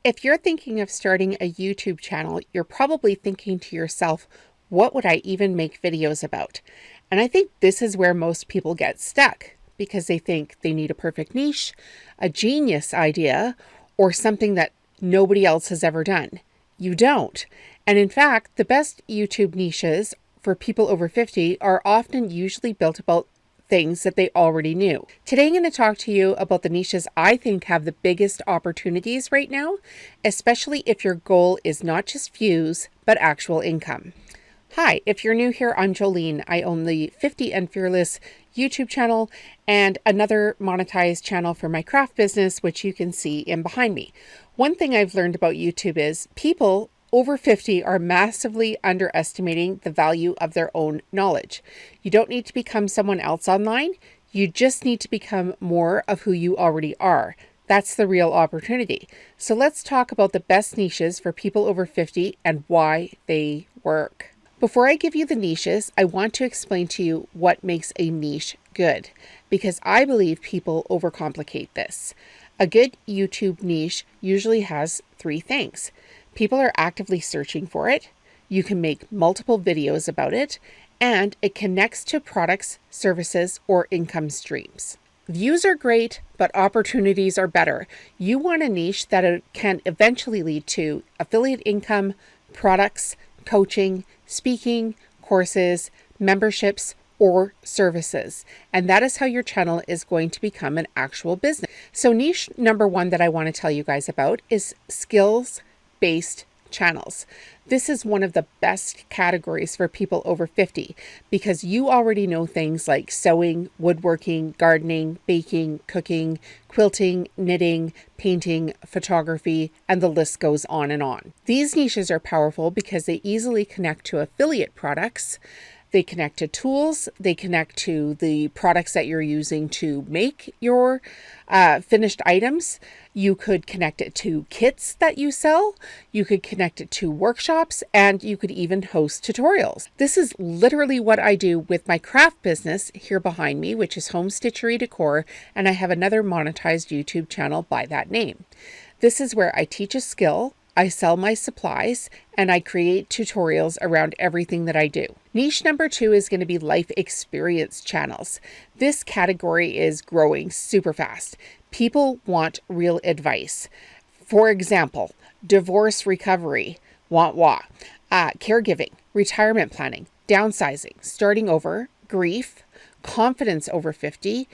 If you're thinking of starting a YouTube channel, you're probably thinking to yourself, what would I even make videos about? And I think this is where most people get stuck because they think they need a perfect niche, a genius idea, or something that nobody else has ever done. You don't. And in fact, the best YouTube niches for people over 50 are often usually built about things that they already knew. Today, I'm going to talk to you about the niches I think have the biggest opportunities right now, especially if your goal is not just views, but actual income. Hi, if you're new here, I'm Jolene. I own the 50 and Fearless YouTube channel and another monetized channel for my craft business, which you can see in behind me. One thing I've learned about YouTube is people over 50 are massively underestimating the value of their own knowledge. You don't need to become someone else online. You just need to become more of who you already are. That's the real opportunity. So let's talk about the best niches for people over 50 and why they work. Before I give you the niches, I want to explain to you what makes a niche good, because I believe people overcomplicate this. A good YouTube niche usually has three things. People are actively searching for it, you can make multiple videos about it, and it connects to products, services, or income streams. Views are great, but opportunities are better. You want a niche that can eventually lead to affiliate income, products, coaching, speaking, courses, memberships, or services. And that is how your channel is going to become an actual business. So niche number one that I want to tell you guys about is skills-based channels. This is one of the best categories for people over 50 because you already know things like sewing, woodworking, gardening, baking, cooking, quilting, knitting, painting, photography, and the list goes on and on. These niches are powerful because they easily connect to affiliate products. They connect to tools, they connect to the products that you're using to make your finished items. You could connect it to kits that you sell, you could connect it to workshops, and you could even host tutorials. This is literally what I do with my craft business here behind me, which is Home Stitchery Decor, and I have another monetized YouTube channel by that name. This is where I teach a skill, I sell my supplies, and I create tutorials around everything that I do. Niche number two is going to be life experience channels. This category is growing super fast. People want real advice. For example, divorce recovery, caregiving, retirement planning, downsizing, starting over, grief, confidence over 50,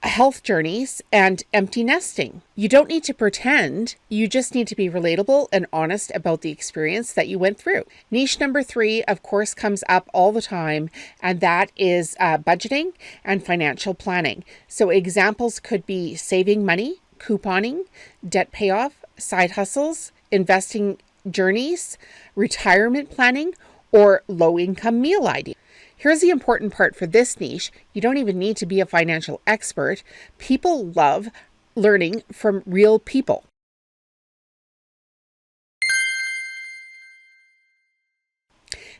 health journeys, and empty nesting. You don't need to pretend, you just need to be relatable and honest about the experience that you went through. Niche number three, of course, comes up all the time, and that is budgeting and financial planning. So examples could be saving money, couponing, debt payoff, side hustles, investing journeys, retirement planning, or low-income meal ideas. Here's the important part for this niche. You don't even need to be a financial expert. People love learning from real people.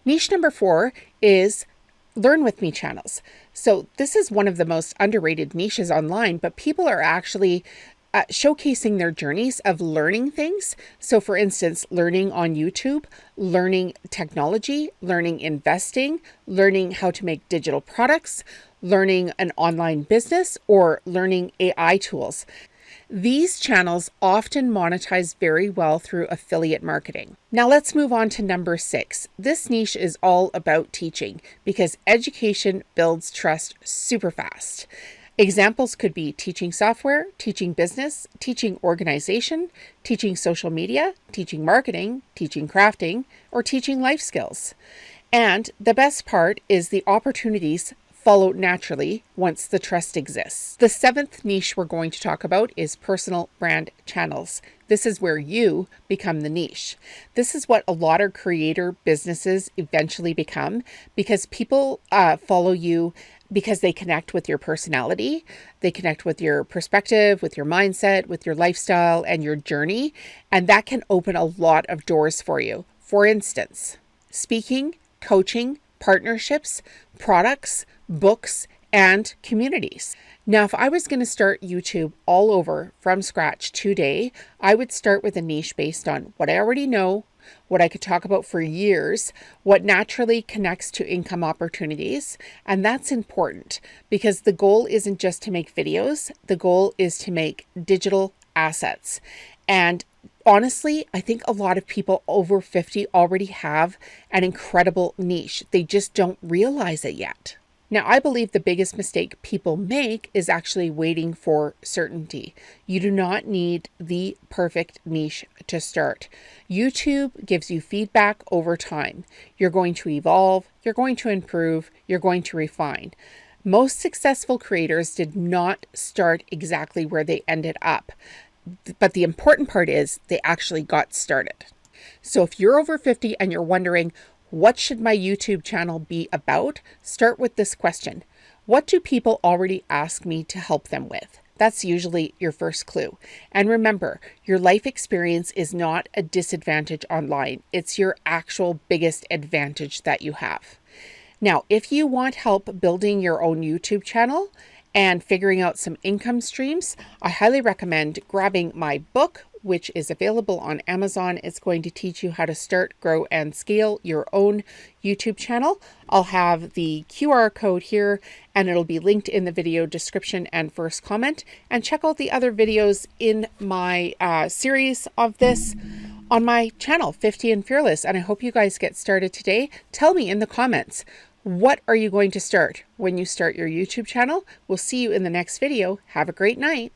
Niche number four is Learn With Me channels. So this is one of the most underrated niches online, but people are actually showcasing their journeys of learning things. So for instance, learning on YouTube, learning technology, learning investing, learning how to make digital products, learning an online business, or learning AI tools. These channels often monetize very well through affiliate marketing. Now let's move on to number six. This niche is all about teaching because education builds trust super fast. Examples could be teaching software, teaching business, teaching organization, teaching social media, teaching marketing, teaching crafting, or teaching life skills. And the best part is the opportunities follow naturally once the trust exists. The seventh niche we're going to talk about is personal brand channels. This is where you become the niche. This is what a lot of creator businesses eventually become because people follow you because they connect with your personality, they connect with your perspective, with your mindset, with your lifestyle, and your journey, and that can open a lot of doors for you. For instance, speaking, coaching, partnerships, products, books, and communities. Now, if I was going to start YouTube all over from scratch today, I would start with a niche based on what I already know, what I could talk about for years, what naturally connects to income opportunities. And that's important because the goal isn't just to make videos, the goal is to make digital assets. And honestly, I think a lot of people over 50 already have an incredible niche. They just don't realize it yet. Now, I believe the biggest mistake people make is actually waiting for certainty. You do not need the perfect niche to start. YouTube gives you feedback over time. You're going to evolve, you're going to improve, you're going to refine. Most successful creators did not start exactly where they ended up. But the important part is they actually got started. So if you're over 50 and you're wondering, what should my YouTube channel be about? Start with this question. What do people already ask me to help them with? That's usually your first clue. And remember, your life experience is not a disadvantage online. It's your actual biggest advantage that you have. Now, if you want help building your own YouTube channel and figuring out some income streams, I highly recommend grabbing my book, which is available on Amazon. It's going to teach you how to start, grow, and scale your own YouTube channel. I'll have the QR code here, and it'll be linked in the video description and first comment. And check out the other videos in my series of this on my channel, 50 and Fearless. And I hope you guys get started today. Tell me in the comments, what are you going to start when you start your YouTube channel? We'll see you in the next video. Have a great night.